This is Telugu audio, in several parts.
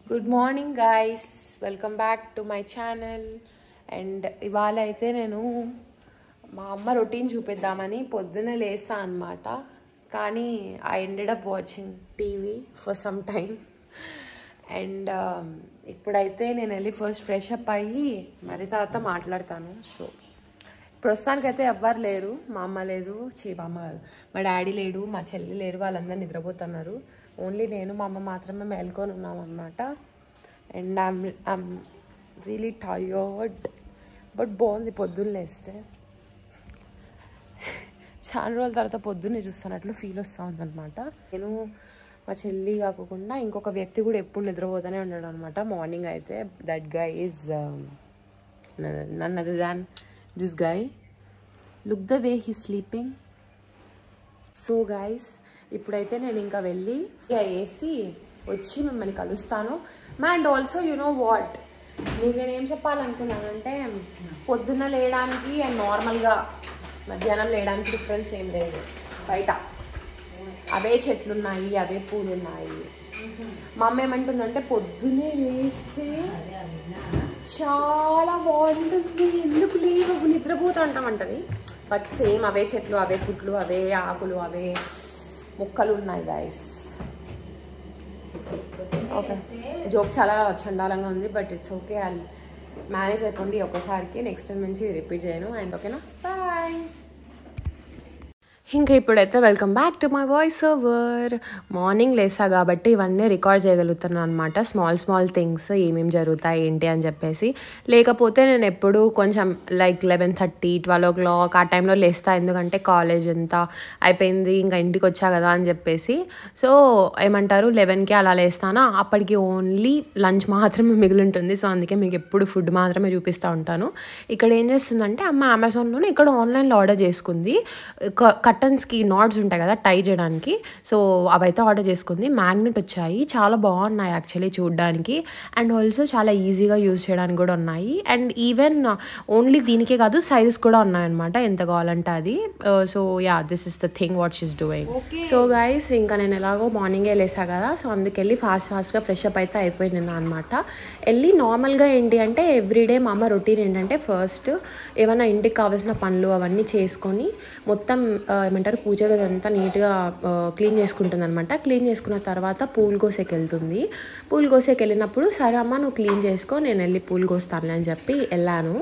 Good morning guys, welcome back to my channel. And ఇవాళ అయితే నేను మా అమ్మ రొటీన్ చూపిద్దామని పొద్దున్నే లేస్తా అనమాట. కానీ I ended up watching TV for some time. And ఇప్పుడైతే నేను వెళ్ళి ఫస్ట్ ఫ్రెష్ అప్ అయ్యి మరి తర్వాత మాట్లాడతాను. సో ప్రస్తుతానికైతే ఎవ్వరు లేరు, మా అమ్మ లేదు, మా డాడీ లేడు, మా చెల్లి లేరు, వాళ్ళందరూ నిద్రపోతున్నారు. ఓన్లీ నేను మా అమ్మ మాత్రమే మేల్కొని ఉన్నాం అనమాట. And I'm really tired, but బాగుంది పొద్దున్న లేస్తే. చాలా రోజుల తర్వాత పొద్దున్నే చూస్తున్నట్లు ఫీల్ వస్తూ ఉందన్నమాట. నేను మా చెల్లి కాకుండా ఇంకొక వ్యక్తి కూడా ఎప్పుడు నిద్రపోతూనే ఉన్నాడు అనమాట. మార్నింగ్ అయితే that guy is none other than this guy. Look the way he sleeping. So guys, ఇప్పుడైతే నేను ఇంకా వెళ్ళి వేసి వచ్చి మిమ్మల్ని కలుస్తాను. And also you know what, నేనేం చెప్పాలనుకున్నానంటే పొద్దున్న లేయడానికి అండ్ నార్మల్గా మధ్యాహ్నం లేయడానికి డిఫరెన్స్ ఏం లేదు. బయట అవే చెట్లు ఉన్నాయి, అవే పూలు ఉన్నాయి. మా అమ్మ ఏమంటుందంటే పొద్దున్నే లేస్తే చాలా బాగుంటుంది, ఎందుకు లేవు నిద్రపోతూ అంటామంటది. బట్ సేమ్ అవే చెట్లు, అవే పుట్లు, అవే ఆకులు, అవే మొక్కలు ఉన్నాయి గైస్. ఓకే, జోక్ చాలా చండాలంగా ఉంది, బట్ ఇట్స్ ఓకే. మేనేజ్ అయిపోండి ఒక్కసారికి, నెక్స్ట్ టైం నుంచి రిపీట్ చేయను. అండ్ ఓకేనా, బాయ్. ఇంకా ఇప్పుడైతే welcome back to my voice over. Morning లేసా కాబట్టి ఇవన్నీ రికార్డ్ చేయగలుగుతున్నాను అనమాట. స్మాల్ థింగ్స్ ఏమేమి జరుగుతాయి ఏంటి అని చెప్పేసి. లేకపోతే నేను ఎప్పుడు కొంచెం లైక్ 11:30, 12 o'clock ఆ టైంలో లేస్తా, ఎందుకంటే కాలేజ్ అంతా అయిపోయింది ఇంకా ఇంటికి వచ్చా కదా అని చెప్పేసి. సో ఏమంటారు 11కి అలా లేస్తానా, అప్పటికి ఓన్లీ లంచ్ మాత్రమే మిగిలి ఉంటుంది. సో అందుకే మీకు ఎప్పుడు ఫుడ్ మాత్రమే చూపిస్తూ ఉంటాను. ఇక్కడ ఏం చేస్తుందంటే అమ్మ అమెజాన్లోనే ఇక్కడ ఆన్లైన్లో ఆర్డర్ చేసుకుంది. కర్టన్స్కి నాట్స్ ఉంటాయి కదా టై చేయడానికి, సో అవైతే ఆర్డర్ చేసుకుంది. మ్యాగ్నెట్ వచ్చాయి, చాలా బాగున్నాయి యాక్చువల్లీ చూడడానికి. అండ్ ఆల్సో చాలా ఈజీగా యూజ్ చేయడానికి కూడా ఉన్నాయి. అండ్ ఈవెన్ ఓన్లీ దీనికే కాదు, సైజెస్ కూడా ఉన్నాయన్నమాట, ఎంత కావాలంటే అది. So yeah, this is the thing what she's doing. So guys, ఇంకా నేను ఎలాగో మార్నింగే లేసా కదా, సో అందుకెళ్ళి ఫాస్ట్గా ఫ్రెష్ అప్ అయితే అయిపోయింది అనమాట. వెళ్ళి నార్మల్గా ఏంటి అంటే ఎవ్రీడే మా అమ్మ రొటీన్ ఏంటంటే ఫస్ట్ ఏమైనా ఇంటికి కావాల్సిన పనులు అవన్నీ చేసుకొని మొత్తం ఏమంటారు పూజ గది అంతా నీట్గా క్లీన్ చేసుకుంటుంది అనమాట. క్లీన్ చేసుకున్న తర్వాత పూలు కోసేకి వెళ్తుంది. పూలు కోసేకి వెళ్ళినప్పుడు సరే అమ్మ నువ్వు క్లీన్ చేసుకో, నేను వెళ్ళి పూలు కోస్తానులే అని చెప్పి వెళ్ళాను.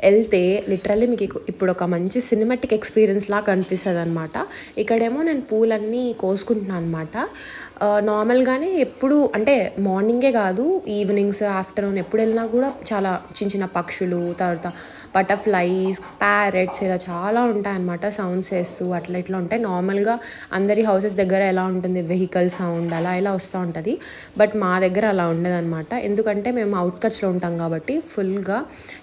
వెళ్తే లిటరల్లీ మీకు ఇప్పుడు ఒక మంచి సినిమాటిక్ ఎక్స్పీరియన్స్ లాగా కనిపిస్తుంది అనమాట. ఇక్కడేమో నేను పూలన్నీ కోసుకుంటున్నాను అనమాట. నార్మల్గానే ఎప్పుడు అంటే మార్నింగే కాదు, ఈవినింగ్స్ ఆఫ్టర్నూన్ ఎప్పుడు వెళ్ళినా కూడా చాలా చిన్న పక్షులు, తర్వాత బటర్ఫ్లైస్, ప్యారెట్స్ ఇలా చాలా ఉంటాయన్నమాట. సౌండ్స్ వేస్తూ అట్లా ఇట్లా ఉంటాయి. నార్మల్గా అందరి హౌసెస్ దగ్గర ఎలా ఉంటుంది వెహికల్ సౌండ్ అలా ఇలా వస్తూ ఉంటుంది. బట్ మా దగ్గర అలా ఉండదన్నమాట, ఎందుకంటే మేము అవుట్స్కట్స్లో ఉంటాం కాబట్టి ఫుల్గా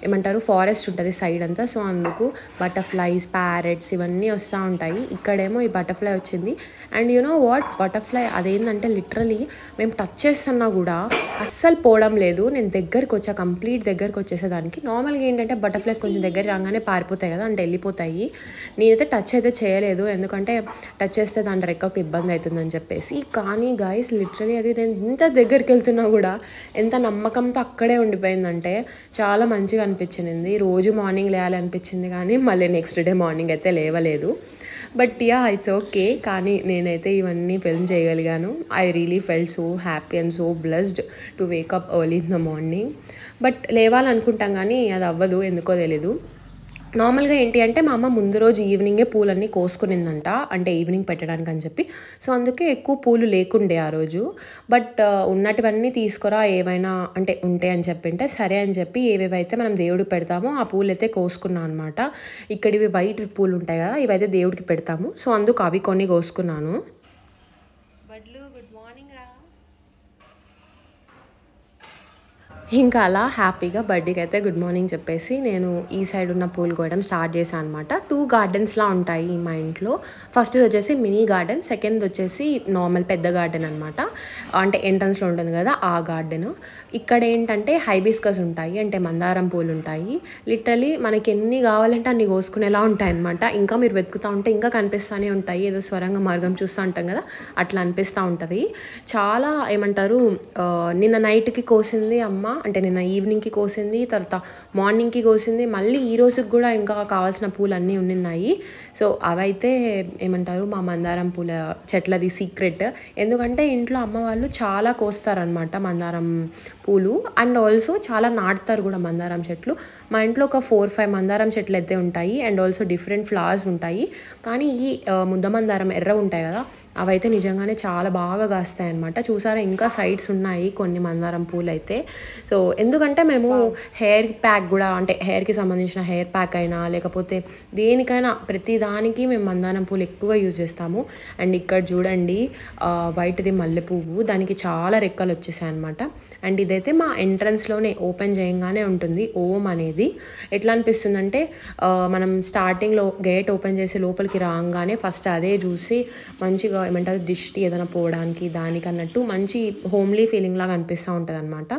ఏమంటారు ఫారెస్ట్ ఉంటుంది సైడ్ అంతా. సో అందుకు బటర్ఫ్లైస్, ప్యారెట్స్ ఇవన్నీ వస్తూ ఉంటాయి. ఇక్కడేమో ఈ బటర్ఫ్లై వచ్చింది. And you know what, butterfly అదేంటంటే లిటరలీ మేము టచ్ చేస్తున్నా కూడా అస్సలు పోవడం లేదు. నేను దగ్గరికి వచ్చా, కంప్లీట్ దగ్గరికి వచ్చేసేదానికి. నార్మల్గా ఏంటంటే బటర్ఫ్లైస్ కొంచెం దగ్గర రాగానే పారిపోతాయి కదా, అంటే వెళ్ళిపోతాయి. నేనైతే టచ్ అయితే చేయలేదు, ఎందుకంటే టచ్ చేస్తే దాని రెక్కకు ఇబ్బంది అవుతుందని చెప్పేసి. కానీ గైస్ లిటరలీ అది నేను ఇంత దగ్గరికి వెళ్తున్నా కూడా ఎంత నమ్మకంతో అక్కడే ఉండిపోయిందంటే చాలా మంచిగా అనిపించింది. రోజు మార్నింగ్ లేయాలి అనిపించింది, కానీ మళ్ళీ నెక్స్ట్ డే మార్నింగ్ అయితే లేవలేదు. But yeah, it's okay. కానీ నేనైతే ఇవన్నీ ఫిల్మ్ చేయగలిగాను. I really felt so happy and so blessed to wake up early in the morning. But లేవాలనుకుంటాం కానీ అది అవ్వదు, ఎందుకో తెలీదు. నార్మల్గా ఏంటి అంటే మా అమ్మ ముందు రోజు ఈవినింగే పూలన్నీ కోసుకునిందంట, అంటే ఈవినింగ్ పెట్టడానికి అని చెప్పి. సో అందుకే ఎక్కువ పూలు లేకుండే ఆ రోజు. బట్ ఉన్నటివన్నీ తీసుకురా ఏమైనా అంటే ఉంటే అని చెప్పింటే సరే అని చెప్పి ఏవేవైతే మనం దేవుడికి పెడతామో ఆ పూలు అయితే కోసుకున్నాను అనమాట. ఇక్కడ ఇవి వైట్ పూలు ఉంటాయి కదా, ఇవైతే దేవుడికి పెడతాము. సో అందుకు అవి కొన్ని కోసుకున్నాను. బడ్లు గుడ్ మార్నింగ్ రా. ఇంకా అలా హ్యాపీగా బర్త్డేకి అయితే గుడ్ మార్నింగ్ చెప్పేసి నేను ఈ సైడ్ ఉన్న పూలు కోయడం స్టార్ట్ చేశాను అనమాట. 2 గార్డెన్స్‌లా ఉంటాయి మా ఇంట్లో. ఫస్ట్‌ది వచ్చేసి మినీ గార్డెన్, సెకండ్‌ది వచ్చేసి నార్మల్ పెద్ద గార్డెన్ అనమాట. అంటే ఎంట్రన్స్‌లో ఉంటుంది కదా ఆ గార్డెన్. ఇక్కడ ఏంటంటే హైబిస్కస్ ఉంటాయి, అంటే మందారం పూలు ఉంటాయి. లిటరలీ మనకి ఎన్ని కావాలంటే అన్ని కోసుకునేలా ఉంటాయన్నమాట. ఇంకా మీరు వెతుకుతూ ఉంటే ఇంకా కనిపిస్తూనే ఉంటాయి. ఏదో స్వరంగ మార్గం చూస్తూ ఉంటాం కదా, అట్లా అనిపిస్తూ ఉంటుంది. చాలా ఏమంటారు, నిన్న నైట్కి కోసింది అమ్మ, అంటే నిన్న ఈవినింగ్కి కోసింది, తర్వాత మార్నింగ్కి కోసింది, మళ్ళీ ఈ రోజుకి కూడా ఇంకా కావాల్సిన పూలు అన్నీ ఉన్నాయి. సో అవైతే ఏమంటారు, మా మందారం పూల చెట్లది సీక్రెట్. ఎందుకంటే ఇంట్లో అమ్మ వాళ్ళు చాలా కోస్తారనమాట మందారం పూలు, అండ్ ఆల్సో చాలా నాటుతారు కూడా మందారం చెట్లు. మా ఇంట్లో ఒక 4-5 మందారం చెట్లు అయితే ఉంటాయి, అండ్ ఆల్సో డిఫరెంట్ ఫ్లవర్స్ ఉంటాయి. కానీ ఈ ముద్ద మందారం ఎర్ర ఉంటాయి కదా, అవైతే నిజంగానే చాలా బాగా కాస్తాయి అనమాట. చూసారా, ఇంకా సైడ్స్ ఉన్నాయి కొన్ని మందారం పూలు అయితే. సో ఎందుకంటే మేము హెయిర్ ప్యాక్ కూడా, అంటే హెయిర్కి సంబంధించిన హెయిర్ ప్యాక్ అయినా లేకపోతే దేనికైనా ప్రతి దానికి మేము మందారం పూలు ఎక్కువ యూజ్ చేస్తాము. అండ్ ఇక్కడ చూడండి, వైట్ది మల్లె పువ్వు, దానికి చాలా రెక్కలు వచ్చేసాయి అనమాట. అండ్ ఇదైతే మా ఎంట్రన్స్లోనే ఓపెన్ చేయగానే ఉంటుంది ఓం అనేది. ఎట్లా అనిపిస్తుందంటే, మనం స్టార్టింగ్లో గేట్ ఓపెన్ చేసి లోపలికి రాగానే ఫస్ట్ అదే చూసి మంచిగా ఏమంటారు, దిష్టి ఏదైనా పోవడానికి దానికి అన్నట్టు మంచి హోమ్లీ ఫీలింగ్ లాగా అనిపిస్తూ ఉంటుంది అనమాట.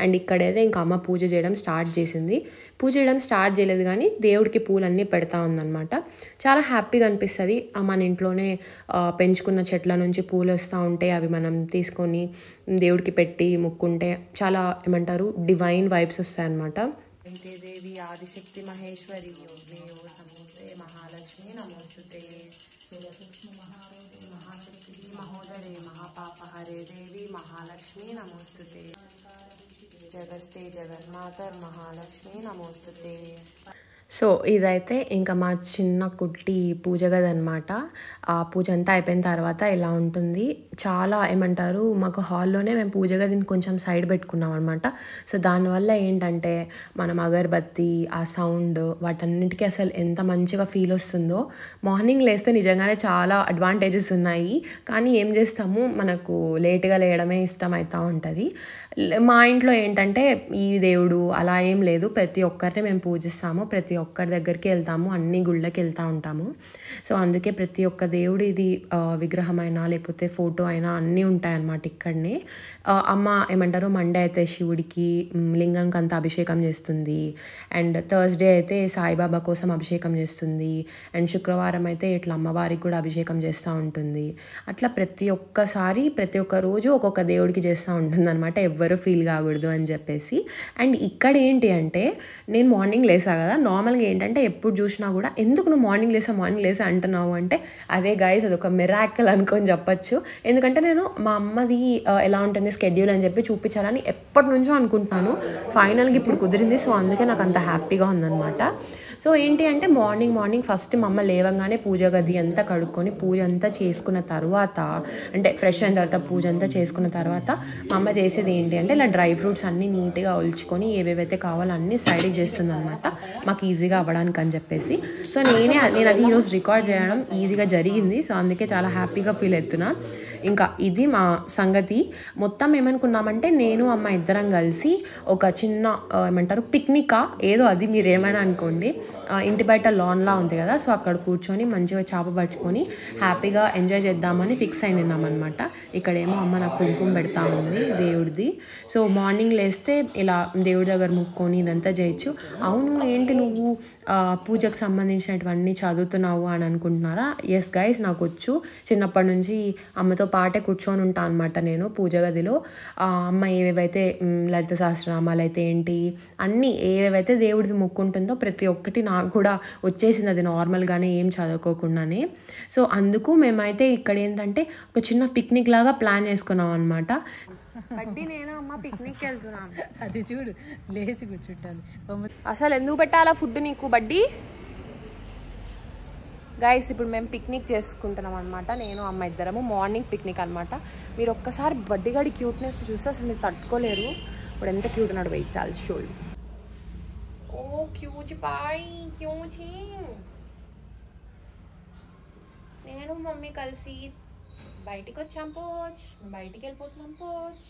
అండ్ ఇక్కడైతే ఇంకా అమ్మ పూజ చేయడం స్టార్ట్ చేసింది. పూజ చేయడం స్టార్ట్ చేయలేదు కానీ దేవుడికి పూలన్నీ పెడతా ఉందన్నమాట. చాలా హ్యాపీగా అనిపిస్తుంది. మన ఇంట్లోనే పెంచుకున్న చెట్ల నుంచి పూలు వస్తూ ఉంటే అవి మనం తీసుకొని దేవుడికి పెట్టి ముక్కుంటే చాలా ఏమంటారు, డివైన్ వైబ్స్ వస్తాయన్నమాట. దేవి ఆదిశక్తి మహేశ్వరి మహాలక్ష్మి నమోస్తుతే మహోదరే మహాపాపహరే దేవి మహాలక్ష్మి నమోస్తుతే జగస్తే జగన్మాతర్ మహాలక్ష్మి నమోస్తుతే. సో ఇదైతే ఇంకా మా చిన్న కుట్టి పూజ గది అనమాట. ఆ పూజ అంతా అయిపోయిన తర్వాత ఇలా ఉంటుంది. చాలా ఏమంటారు, మాకు హాల్లోనే మేము పూజ గదిని కొంచెం సైడ్ పెట్టుకున్నాం అనమాట. సో దానివల్ల ఏంటంటే మనం అగరబత్తి, ఆ సౌండ్, వాటన్నిటికీ అసలు ఎంత మంచిగా ఫీల్ వస్తుందో. మార్నింగ్ లేస్తే నిజంగానే చాలా అడ్వాంటేజెస్ ఉన్నాయి, కానీ ఏం చేస్తాము, మనకు లేట్గా లేయడమే ఇష్టం అవుతూ ఉంటుంది. మా ఇంట్లో ఏంటంటే ఈ దేవుడు అలా ఏం లేదు, ప్రతి ఒక్కరిని మేము పూజిస్తాము, ప్రతి ఒక్కరి దగ్గరికి వెళ్తాము, అన్ని గుళ్ళకి వెళ్తూ ఉంటాము. సో అందుకే ప్రతి ఒక్క దేవుడు ఇది విగ్రహమైనా లేకపోతే ఫోటో అయినా అన్నీ ఉంటాయన్నమాట ఇక్కడనే. అమ్మ ఏమంటారు, మండే అయితే శివుడికి లింగంకి అంతా అభిషేకం చేస్తుంది, అండ్ థర్స్డే అయితే సాయిబాబా కోసం అభిషేకం చేస్తుంది, అండ్ శుక్రవారం అయితే ఇట్లా అమ్మవారికి కూడా అభిషేకం చేస్తూ ఉంటుంది. అట్లా ప్రతి ఒక్కసారి ప్రతి ఒక్క రోజు ఒక్కొక్క దేవుడికి చేస్తూ ఉంటుంది అనమాట, ఎవ్వరూ ఫీల్ కాకూడదు అని చెప్పేసి. అండ్ ఇక్కడ ఏంటి అంటే, నేను మార్నింగ్ లేసా కదా, నార్మల్గా ఏంటంటే ఎప్పుడు చూసినా కూడా ఎందుకు నువ్వు మార్నింగ్ లేసా అంటున్నావు అంటే, అదే గైస్ అదొక మిరాకిల్ అనుకొని చెప్పచ్చు. ఎందుకంటే నేను మా అమ్మది ఎలా ఉంటుంది స్కెడ్యూల్ అని చెప్పి చూపించాలని ఎప్పటి నుంచో అనుకుంటున్నాను. ఫైనల్గా ఇప్పుడు కుదిరింది. సో అందుకే నాకు అంత హ్యాపీగా ఉందన్నమాట. సో ఏంటి అంటే, మార్నింగ్ ఫస్ట్ మా అమ్మ లేవగానే పూజ గది అంతా కడుక్కొని పూజ అంతా చేసుకున్న తర్వాత, అంటే ఫ్రెష్ అయిన తర్వాత పూజ అంతా చేసుకున్న తర్వాత మా అమ్మ చేసేది ఏంటి అంటే, ఇలా డ్రై ఫ్రూట్స్ అన్నీ నీట్గా ఒలుచుకొని ఏవేవైతే కావాలో అన్నీ సైడ్కి చేస్తుంది అనమాట, మాకు ఈజీగా అవ్వడానికి అని చెప్పేసి. సో నేను అది ఈరోజు రికార్డ్ చేయడం ఈజీగా జరిగింది. సో అందుకే చాలా హ్యాపీగా ఫీల్ అవుతున్నా. ఇంకా ఇది మా సంగతి. మొత్తం ఏమనుకున్నామంటే, నేను అమ్మ ఇద్దరం కలిసి ఒక చిన్న ఏమంటారు పిక్నికా ఏదో, అది మీరు ఏమైనా అనుకోండి, ఇంటి బయట లాన్లా ఉంది కదా, సో అక్కడ కూర్చొని మంచిగా చేప పట్టుకొని హ్యాపీగా ఎంజాయ్ చేద్దామని ఫిక్స్ అయినాం అనమాట. ఇక్కడేమో అమ్మ నాకు కుంకుమ పెడతా ఉంది దేవుడిది. సో మార్నింగ్ లేస్తే ఇలా దేవుడి దగ్గర ముక్కొని ఇదంతా చేయొచ్చు. అవును, ఏంటి నువ్వు పూజకు సంబంధించినటువన్నీ చదువుతున్నావు అని అనుకుంటున్నారా? ఎస్ గైస్, నాకు వచ్చు. చిన్నప్పటి నుంచి అమ్మతో పాటే కూర్చొని ఉంటాను అనమాట నేను పూజ గదిలో. అమ్మ ఏవేవైతే లలిత సహస్రనామాలు అయితే ఏంటి, అన్నీ ఏవేవైతే దేవుడివి ముక్కుంటుందో ప్రతి ఒక్కటి నాకు కూడా వచ్చేసింది, అది నార్మల్గానే ఏం చదువుకోకుండానే. సో అందుకు మేమైతే ఇక్కడ ఏంటంటే ఒక చిన్న పిక్నిక్ లాగా ప్లాన్ చేసుకున్నాం అనమాట. బడ్డీ నేను అమ్మ పిక్నిక్కి వెళ్తున్నాను. అది చూడు లేచి కూర్చుంటాను. అసలు ఎందుకు పెట్టాలా ఫుడ్ నీకు బడ్డీ? గైస్ ఇప్పుడు మేము పిక్నిక్ చేసుకుంటున్నాం అనమాట, నేను అమ్మ ఇద్దరము. మార్నింగ్ పిక్నిక్ అనమాట. మీరు ఒక్కసారి బడ్డీగాడి క్యూట్నెస్ చూస్తే అసలు మీరు తట్టుకోలేరు. ఇప్పుడు ఎంత క్యూట్ ఉన్నాడు, వెయిట్ చాలు షో. ఓ క్యూట్ బాయ్, క్యూట్. నేను మమ్మీ కలిసి బయటికి వచ్చాం పోచ్, బయటికి వెళ్ళిపోతున్నాం పోచ్.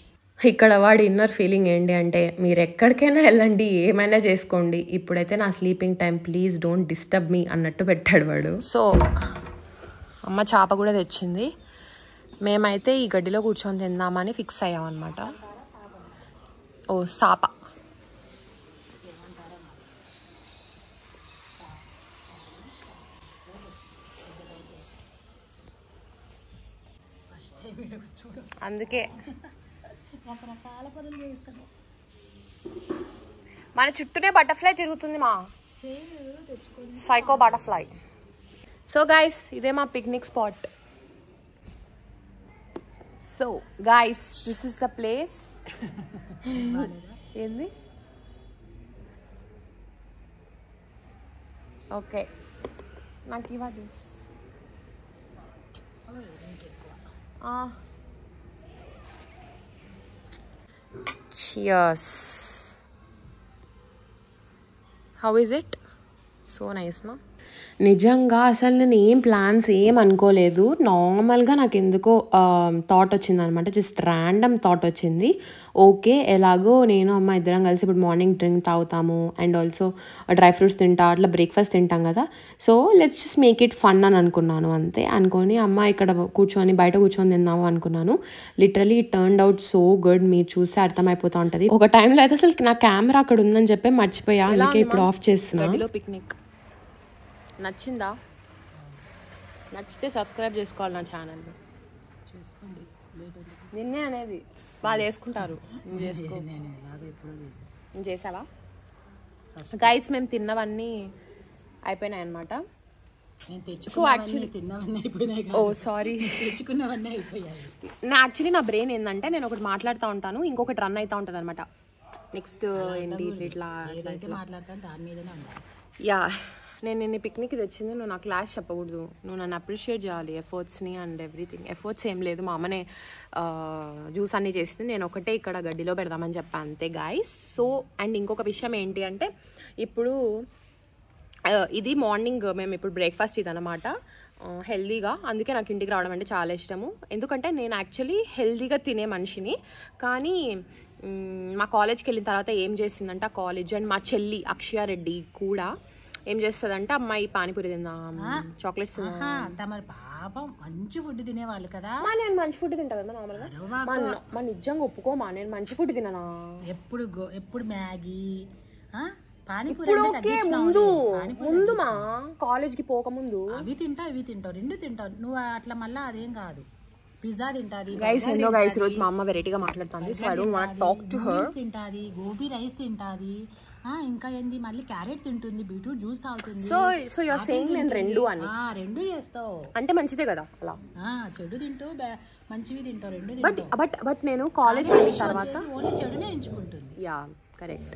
ఇక్కడ వాడి ఇన్నర్ ఫీలింగ్ ఏంటి అంటే మీరు ఎక్కడికైనా వెళ్ళండి ఏమైనా చేసుకోండి ఇప్పుడైతే నా sleeping time please don't disturb me అన్నట్టు పెట్టాడు వాడు. సో అమ్మ చేప కూడా తెచ్చింది. మేమైతే ఈ గడ్డిలో కూర్చొని తిందామని ఫిక్స్ అయ్యామన్నమాట. ఓ సాప. అందుకే మన చుట్టూనే బటర్ఫ్లై తిరుగుతుంది మా సైకో బటర్ఫ్లై. సో గైస్ ఇదే మా picnic spot. So guys this is the place. ఏంది ఓకే నాకు ఇవా juice. Cheers. How is it? So nice, no? నిజంగా అసలు నేను ఏం ప్లాన్స్ ఏం అనుకోలేదు. నార్మల్గా నాకు ఎందుకో థాట్ వచ్చిందనమాట. జస్ట్ ర్యాండమ్ థాట్ వచ్చింది. ఓకే ఎలాగో నేను అమ్మ ఇద్దరం కలిసి ఇప్పుడు మార్నింగ్ డ్రింక్ తాగుతాము అండ్ ఆల్సో డ్రై ఫ్రూట్స్ తింటా అట్లా బ్రేక్ఫాస్ట్ తింటాం కదా. So let's just make it fun అని అనుకున్నాను అంతే. అనుకొని అమ్మ ఇక్కడ కూర్చొని బయట కూర్చొని తిందాము అనుకున్నాను. Literally it turned out so good. మీరు చూస్తే అర్థమైపోతూ ఉంటుంది. ఒక టైంలో అయితే అసలు నా కెమెరా అక్కడ ఉందని చెప్పి మర్చిపోయా. అందుకే ఇప్పుడు ఆఫ్ చేస్తున్నా. పిక్నిక్ నచ్చిందా? నచ్చితే సబ్స్క్రైబ్ చేసుకోవాలి నా ఛానల్. చేసుకోండి. నిన్నే అనేది వాళ్ళు చేసుకుంటారు. నువ్వు చేసావా? గైస్ మేము తిన్నవన్నీ అయిపోయినాయి అనమాట. సో యాక్చువల్లీ ఓ సారీ తెచ్చుకున్నవన్నీ అయిపోయాయి. యాక్చువల్లీ నా బ్రెయిన్ ఏంటంటే నేను ఒకటి మాట్లాడుతూ ఉంటాను ఇంకొకటి రన్ అవుతూ ఉంటుంది అనమాట. నెక్స్ట్ ఏంటి ఇట్లా మాట్లాడతాను దాని మీదనే ఉండాలి. యా నేను నిన్న పిక్నిక్ తెచ్చింది. నువ్వు నా క్లాస్ చెప్పకూడదు. నువ్వు నన్ను అప్రిషియేట్ చేయాలి ఎఫర్ట్స్ని అండ్ ఎవ్రీథింగ్. ఎఫర్ట్స్ ఏం లేదు, మా అమ్మనే జ్యూస్ అన్నీ చేసింది. నేను ఒకటే ఇక్కడ గడ్డిలో పెడదామని చెప్పాను అంతే గాయస్. సో అండ్ ఇంకొక విషయం ఏంటి అంటే ఇప్పుడు ఇది మార్నింగ్ మేము ఇప్పుడు బ్రేక్ఫాస్ట్ ఇది అనమాట హెల్దీగా. అందుకే నాకు ఇంటికి రావడం అంటే చాలా ఇష్టము. ఎందుకంటే నేను యాక్చువల్లీ హెల్దీగా తినే మనిషిని. కానీ మా కాలేజ్కి వెళ్ళిన తర్వాత ఏం చేసిందంటే ఆ కాలేజ్ అండ్ మా చెల్లి అక్షయ రెడ్డి కూడా ఏం చేస్తుందంటే అమ్మాయి పానీపూరి తిందాం చాక్లెట్స్ పాపం మంచి ఫుడ్ తినేవాళ్ళు కదా. నేను మంచి ఫుడ్ తింటా కదా నార్మల్గా. మా నిజంగా ఒప్పుకోమా నేను మంచి ఫుడ్ తిననా? ఎప్పుడు మ్యాగీ పానీపూరి ముందు ముందు మా కాలేజ్ కి పోక ముందు అవి తింటావు రెండు తింటావు నువ్వు అట్లా. మళ్ళీ అదేం కాదు పిజ్జా తింటాది. గైస్ ఏందో గైస్ రోజు మా అమ్మ వెరైటీగా మాట్లాడుతుంది. So I don't want talk to her. తింటాది గోబీ రైస్ తింటాది ఇంకా ఏంది మళ్ళీ క్యారెట్ తింటుంది బీట్రూట్ జ్యూస్ తాగుతుంది. సో యు ఆర్ సేయింగ్ నేను రెండు అని రెండు చేస్తావు అంటే మంచిదే కదా. అలా చెడు తింటూ మంచివి తింటావు రెండు. బట్ నేను కాలేజ్ వెళ్ళిన తర్వాత ఓన్లీ చెడునే ఎంచుకుంటుంది. Yeah correct.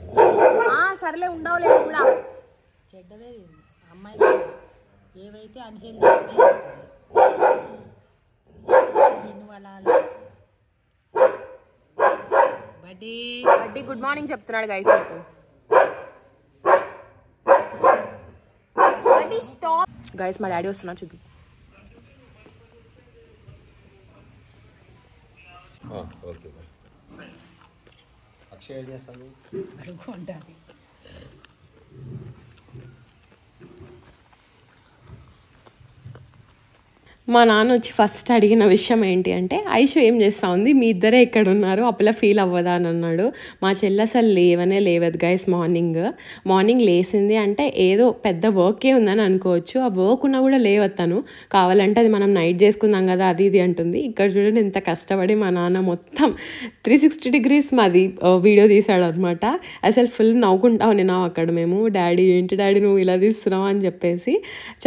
సర్లే ఉండవులేదు కూడా చెడ్డదే అమ్మాయి ఏవైతే అన్హెల్దీ బడ్డీ గుడ్ మార్నింగ్ చెప్తున్నాడు గైస్. గైస్ మా డాడీ వస్తున్నా చూద్దాం. ఓకే అక్షయ్ చేస్తాను. మా నాన్న వచ్చి ఫస్ట్ అడిగిన విషయం ఏంటి అంటే ఐషు ఏం చేస్తూ ఉంది, మీ ఇద్దరే ఎక్కడ ఉన్నారు, అప్పులా ఫీల్ అవ్వదా అని అన్నాడు. మా చెల్లి అసలు లేవదు గైస్. మార్నింగ్ లేసింది అంటే ఏదో పెద్ద వర్కే ఉందని అనుకోవచ్చు. ఆ వర్క్ ఉన్నా కూడా లేవత్తాను. కావాలంటే అది మనం నైట్ చేసుకుందాం కదా అది ఇది అంటుంది. ఇక్కడ చూడండి ఎంత కష్టపడి మా నాన్న మొత్తం 360 degrees మాది వీడియో తీసాడు అనమాట. అసలు ఫుల్ నవ్వుకుంటా ఉన్నాం అక్కడ మేము. డాడీ ఏంటి డాడీ నువ్వు ఇలా తీస్తున్నావు అని చెప్పేసి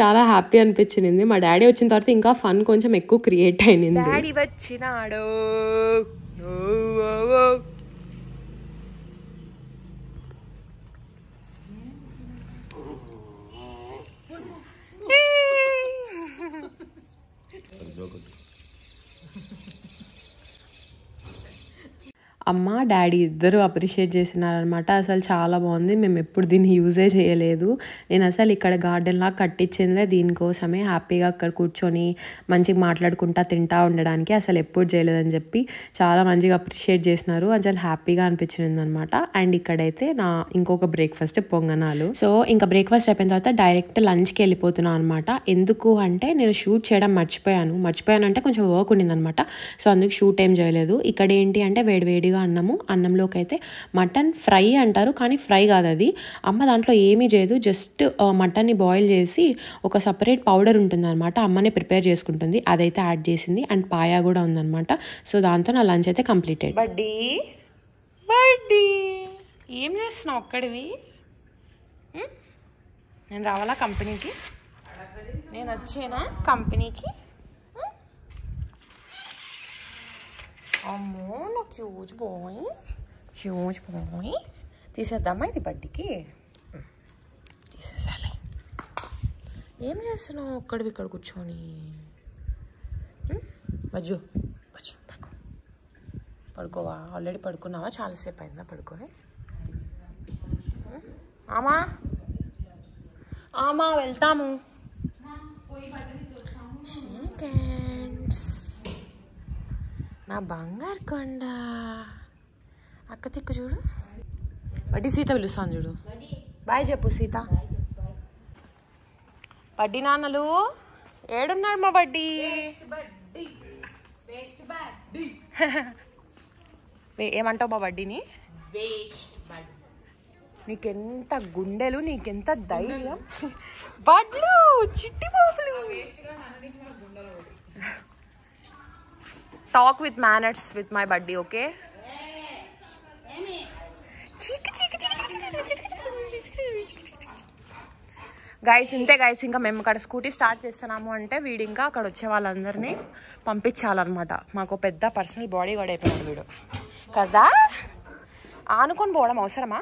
చాలా హ్యాపీ అనిపించింది. మా డాడీ వచ్చిన తర్వాత ఇంకా ఫన్ కొంచెం ఎక్కువ క్రియేట్ అయింది. డాడీ వచ్చినాడు. అమ్మ డాడీ ఇద్దరు అప్రిషియేట్ చేసినారనమాట. అసలు చాలా బాగుంది, మేము ఎప్పుడు దీన్ని యూజే చేయలేదు, నేను అసలు ఇక్కడ గార్డెన్లా కట్టించిందే దీనికోసమే, హ్యాపీగా అక్కడ కూర్చొని మంచిగా మాట్లాడుకుంటా తింటా ఉండడానికి, అసలు ఎప్పుడు చేయలేదని చెప్పి చాలా మంచిగా అప్రిషియేట్ చేసినారు. అసలు హ్యాపీగా అనిపించింది అనమాట. అండ్ ఇక్కడైతే నా ఇంకొక బ్రేక్ఫాస్ట్ పొంగనాలు. సో ఇంకా బ్రేక్ఫాస్ట్ అయిపోయిన తర్వాత డైరెక్ట్ లంచ్కి వెళ్ళిపోతున్నాను అనమాట. ఎందుకు అంటే నేను షూట్ చేయడం మర్చిపోయానంటే కొంచెం వర్క్ ఉండిందనమాట. సో అందుకు షూట్ ఏం చేయలేదు. ఇక్కడ ఏంటి అంటే వేడివేడిగా అన్నంలోకి అయితే మటన్ ఫ్రై అంటారు, కానీ ఫ్రై కాదు అది. అమ్మ దాంట్లో ఏమీ చేయదు, జస్ట్ మటన్ని బాయిల్ చేసి ఒక సపరేట్ పౌడర్ ఉంటుందన్నమాట, అమ్మనే ప్రిపేర్ చేసుకుంటుంది, అదైతే యాడ్ చేసింది. అండ్ పాయా కూడా ఉందన్నమాట. సో దాంతో నా లంచ్ అయితే కంప్లీటెడ్. బడ్డీ ఏం చేస్తున్నావు ఒక్కడివి? నేను రావాలా కంపెనీకి? నేను వచ్చేనా కంపెనీకి? అమ్మో నా హ్యూజ్ బాయ్ తీసేద్దామా ఇది బడ్డీకి? తీసేసాలే. ఏం చేస్తున్నావు ఒక్కడివి ఇక్కడ కూర్చొని? బజ్జు పడుకోవా? ఆల్రెడీ పడుకున్నావా? చాలాసేపు అయిందా పడుకొని? ఆమా వెళ్తాము. నా బంగారు కొండ అక్క తిక్కు చూడు. బడ్డీ సీత పిలుస్తాను చూడు. బాయ్ చెప్పు సీత. బడ్డీ నాన్నలు ఏడున్నాడు మా బడ్డీ? ఏమంటావు మా బడ్డీని? నీకెంత గుండెలు, నీకెంత ధైర్యం. బడ్లు చిట్టి బాబులు. Talk with manners with my బడ్డీ, ఓకే? గైస్ ఇంతే గైస్, ఇంకా మేము అక్కడ స్కూటీ స్టార్ట్ చేస్తున్నాము అంటే వీడు ఇంకా అక్కడ వచ్చే వాళ్ళందరినీ పంపించాలన్నమాట. మాకు పెద్ద పర్సనల్ బాడీ గార్డ్ అయిపోయాడు వీడు కదా. ఆనుకొని పోవడం అవసరమా?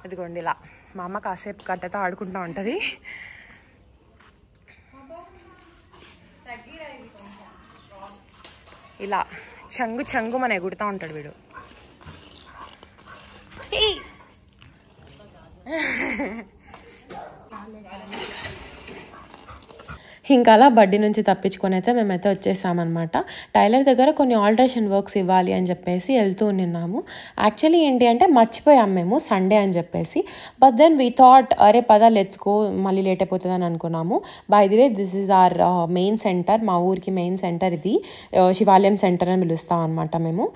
ఇదిగోండి ఇలా మా అమ్మ కాసేపు కట్టెతో ఆడుకుంటూ ఉంటుంది. ఇలా చంగు మన ఎగుడుతూ ఉంటాడు వీడు. ఇంకా అలా బడ్డీ నుంచి తప్పించుకొని అయితే మేమైతే వచ్చేసామన్నమాట. టైలర్ దగ్గర కొన్ని ఆల్టరేషన్ వర్క్స్ ఇవ్వాలి అని చెప్పేసి వెళ్తూ ఉన్నాము. యాక్చువల్లీ ఏంటి అంటే మర్చిపోయాం మేము సండే అని చెప్పేసి. బట్ దెన్ వీ థాట్ అరే పద లెట్స్ గో, మళ్ళీ లేట్ అయిపోతుంది అని అనుకున్నాము. By the way this is our main centre, మా ఊరికి మెయిన్ సెంటర్ ఇది. శివాలయం సెంటర్ అని పిలుస్తాం అనమాట మేము.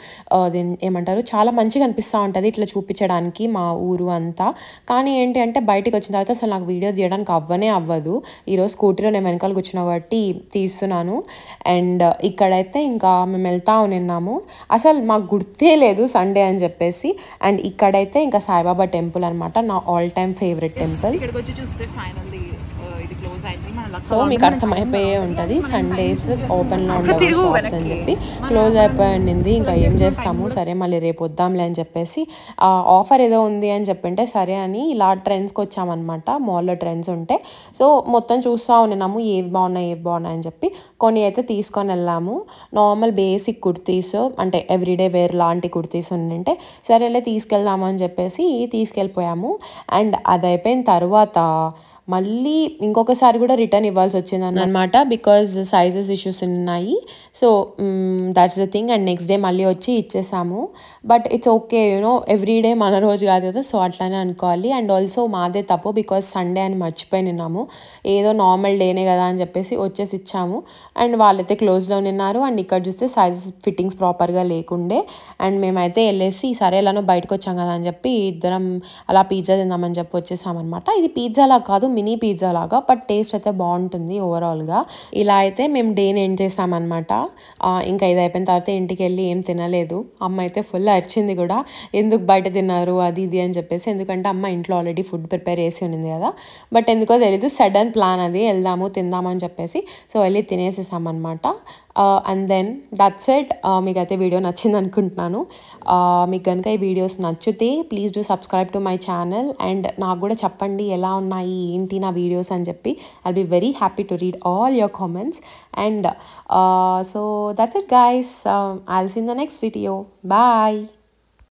దీన్ని ఏమంటారు, చాలా మంచిగా అనిపిస్తూ ఉంటుంది ఇట్లా చూపించడానికి మా ఊరు అంతా. కానీ ఏంటి అంటే బయటకు వచ్చిన తర్వాత అసలు నాకు వీడియో తీయడానికి అవ్వదు. ఈరోజు స్కూటీలో నేను వెనకాల కూర్చున్న బట్టి తీస్తున్నాను. అండ్ ఇక్కడైతే ఇంకా మేము వెళ్తా ఉన్నాము. అసలు మాకు గుర్తే లేదు సండే అని చెప్పేసి. అండ్ ఇక్కడైతే ఇంకా సాయిబాబా టెంపుల్ అనమాట, నా ఆల్ టైమ్ ఫేవరెట్ టెంపుల్. ఇక్కడికి వచ్చి చూస్తే ఫైనల్లీ ఇది క్లోజ్ అయింది. సో మీకు అర్థమైపోయే ఉంటుంది సండేస్ ఓపెన్లో ఉండవు షాప్స్ అని చెప్పి. క్లోజ్ అయిపోయి ఉండింది. ఇంకా ఏం చేస్తాము, సరే మళ్ళీ రేపు వద్దాంలే అని చెప్పేసి ఆఫర్ ఏదో ఉంది అని చెప్పింటే సరే అని ఇలా ట్రెండ్స్కి వచ్చామన్నమాట. మాల్లో ట్రెండ్స్ ఉంటే సో మొత్తం చూస్తూ ఉన్నాము ఏవి బాగున్నాయి అని చెప్పి కొన్ని అయితే తీసుకొని వెళ్ళాము. నార్మల్ బేసిక్ కుర్తీస్ అంటే ఎవ్రీడే వేర్ లాంటి కుర్తీస్ ఉండింటే సరేలే తీసుకెళ్దాము అని చెప్పేసి తీసుకెళ్ళిపోయాము. అండ్ అది అయిపోయిన తర్వాత మళ్ళీ ఇంకొకసారి కూడా రిటర్న్ ఇవ్వాల్సి వచ్చింది అనమాట, బికాజ్ సైజెస్ ఇష్యూస్ ఉన్నాయి. So that's the thing. And next day మళ్ళీ వచ్చి ఇచ్చేసాము. But it's okay, you know everyday మన రోజు కాదు కదా, సో అట్లానే అనుకోవాలి. అండ్ ఆల్సో మాదే తప్పు, బికాజ్ సండే అని మర్చిపోయినాము. ఏదో నార్మల్ డేనే కదా అని చెప్పేసి వచ్చేసి ఇచ్చాము. అండ్ వాళ్ళైతే క్లోజ్లో ఉన్నారు. అండ్ ఇక్కడ చూస్తే సైజెస్ ఫిట్టింగ్స్ ప్రాపర్గా లేకుండే. అండ్ మేమైతే వెళ్ళేసి సరే ఎలానో బయటకు వచ్చాం కదా అని చెప్పి ఇద్దరం అలా పిజ్జా తిందామని చెప్పి వచ్చేసామన్నమాట. ఇది పిజ్జాలా కాదు, మినీ పిజ్జా లాగా, బట్ టేస్ట్ అయితే బాగుంటుంది ఓవరాల్గా. ఇలా అయితే మేము డేని ఎండ్ చేసామన్నమాట. ఇంకా ఇది అయిపోయిన తర్వాత ఇంటికి వెళ్ళి ఏం తినలేదు. అమ్మ అయితే ఫుల్ అరిచింది కూడా, ఎందుకు బయట తిన్నారు అది ఇది అని చెప్పేసి. ఎందుకంటే అమ్మ ఇంట్లో ఆల్రెడీ ఫుడ్ ప్రిపేర్ చేసి ఉన్నింది కదా. బట్ ఎందుకో తెలీదు, సడన్ ప్లాన్ అది వెళ్దాము తిందామని చెప్పేసి. సో వెళ్ళి తినేసేసామన్నమాట. And then that's it. మీకైతే వీడియో నచ్చింది అనుకుంటున్నాను. మీకు కనుక ఈ వీడియోస్ నచ్చితే please do subscribe to my channel. And నాకు కూడా చెప్పండి ఎలా ఉన్నాయి ఏంటి నా వీడియోస్ అని చెప్పి. I'll be very happy to read all your comments. And so that's it guys. I'll see in the next video. Bye.